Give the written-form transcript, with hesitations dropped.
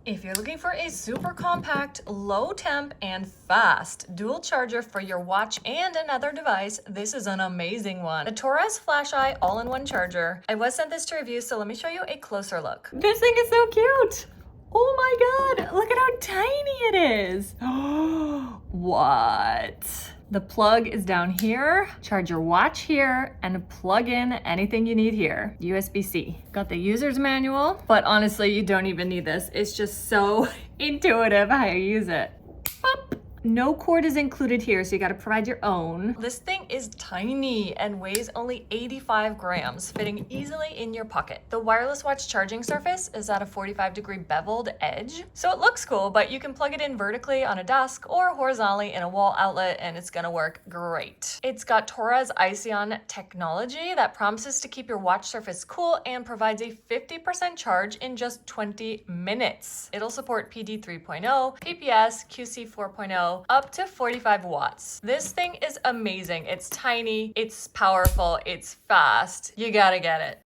If you're looking for a super compact, low temp, and fast dual charger for your watch and another device, this is an amazing one. The Torras FlashEye all-in-one charger. I was sent this to review, so let me show you a closer look. This thing is so cute. Oh my God, look at how tiny it is. What? The plug is down here, charge your watch here, and plug in anything you need here. USB-C. Got the user's manual, but honestly, you don't even need this. It's just so intuitive how you use it. Pop. No cord is included here, so you gotta provide your own. This thing is tiny and weighs only 85 grams, fitting easily in your pocket. The wireless watch charging surface is at a 45-degree beveled edge, so it looks cool, but you can plug it in vertically on a desk or horizontally in a wall outlet, and it's gonna work great. It's got Torras Ion technology that promises to keep your watch surface cool and provides a 50% charge in just 20 minutes. It'll support PD 3.0, PPS, QC 4.0, up to 45 watts. This thing is amazing. It's tiny, it's powerful, it's fast. You gotta get it.